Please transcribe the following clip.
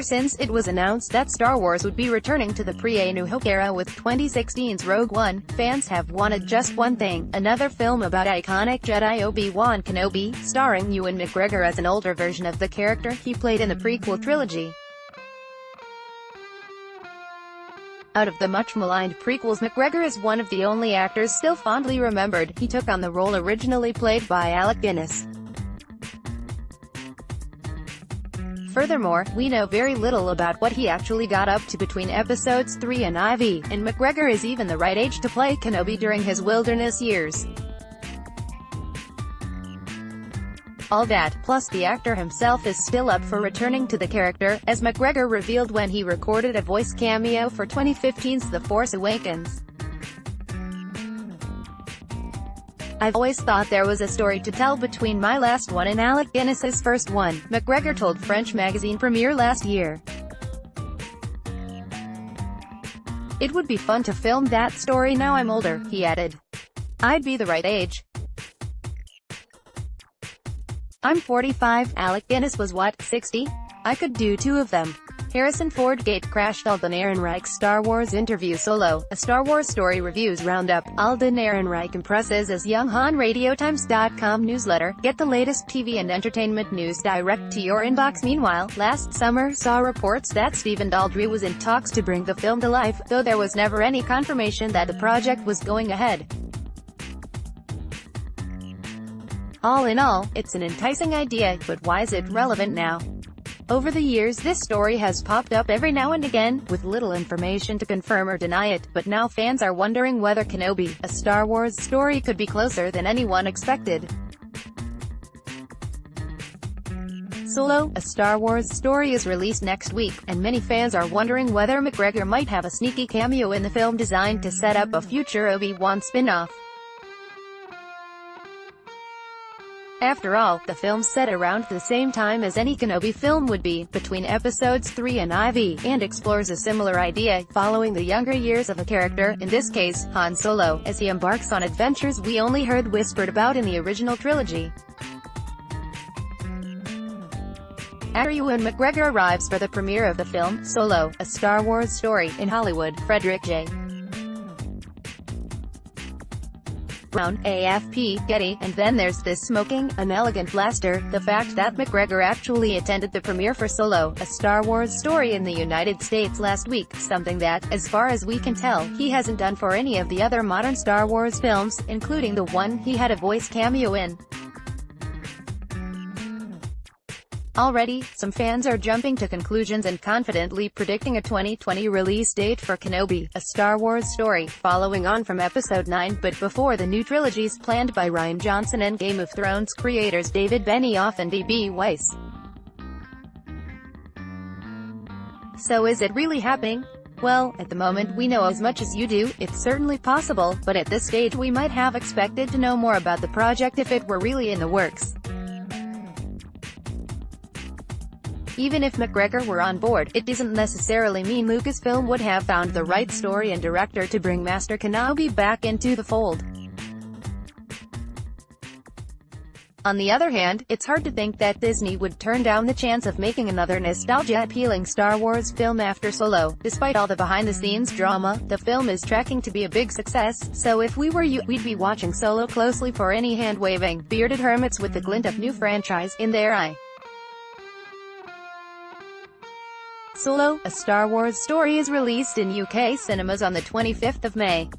since it was announced that Star Wars would be returning to the pre-A New Hope era with 2016's Rogue One, fans have wanted just one thing: another film about iconic Jedi Obi-Wan Kenobi, starring Ewan McGregor as an older version of the character he played in the prequel trilogy. Out of the much-maligned prequels, McGregor is one of the only actors still fondly remembered. He took on the role originally played by Alec Guinness. Furthermore, we know very little about what he actually got up to between episodes 3 and IV, and McGregor is even the right age to play Kenobi during his wilderness years. All that, plus the actor himself is still up for returning to the character, as McGregor revealed when he recorded a voice cameo for 2015's The Force Awakens. "I've always thought there was a story to tell between my last one and Alec Guinness's first one," McGregor told French magazine Premiere last year. "It would be fun to film that story now I'm older," he added. "I'd be the right age. I'm 45, Alec Guinness was what, 60? I could do two of them." Harrison Ford gate-crashed Alden Ehrenreich's Star Wars interview Solo, a Star Wars Story Reviews roundup. Alden Ehrenreich impresses as young on RadioTimes.com newsletter. Get the latest TV and entertainment news direct to your inbox. Meanwhile, last summer saw reports that Stephen Daldry was in talks to bring the film to life, though there was never any confirmation that the project was going ahead. "All in all, it's an enticing idea, but why is it relevant now? Over the years this story has popped up every now and again, with little information to confirm or deny it, but now fans are wondering whether Kenobi, a Star Wars story, could be closer than anyone expected." Solo, a Star Wars story, is released next week, and many fans are wondering whether McGregor might have a sneaky cameo in the film designed to set up a future Obi-Wan spin-off. After all, the film's set around the same time as any Kenobi film would be, between episodes 3 and IV, and explores a similar idea, following the younger years of a character, in this case, Han Solo, as he embarks on adventures we only heard whispered about in the original trilogy. Actor Ewan McGregor arrives for the premiere of the film, Solo, a Star Wars story, in Hollywood. Frederick J. Brown, AFP, Getty. And then there's this smoking, an elegant blaster, the fact that McGregor actually attended the premiere for Solo, a Star Wars story in the United States last week, something that, as far as we can tell, he hasn't done for any of the other modern Star Wars films, including the one he had a voice cameo in. Already, some fans are jumping to conclusions and confidently predicting a 2020 release date for Kenobi, a Star Wars story, following on from Episode 9, but before the new trilogies planned by Rian Johnson and Game of Thrones creators David Benioff and D.B. Weiss. So is it really happening? Well, at the moment we know as much as you do. It's certainly possible, but at this stage we might have expected to know more about the project if it were really in the works. Even if McGregor were on board, it doesn't necessarily mean Lucasfilm would have found the right story and director to bring Master Kenobi back into the fold. On the other hand, it's hard to think that Disney would turn down the chance of making another nostalgia-appealing Star Wars film after Solo. Despite all the behind-the-scenes drama, the film is tracking to be a big success, so if we were you, we'd be watching Solo closely for any hand-waving, bearded hermits with the glint of new franchise in their eye. Solo, a Star Wars story, is released in UK cinemas on the 25th of May.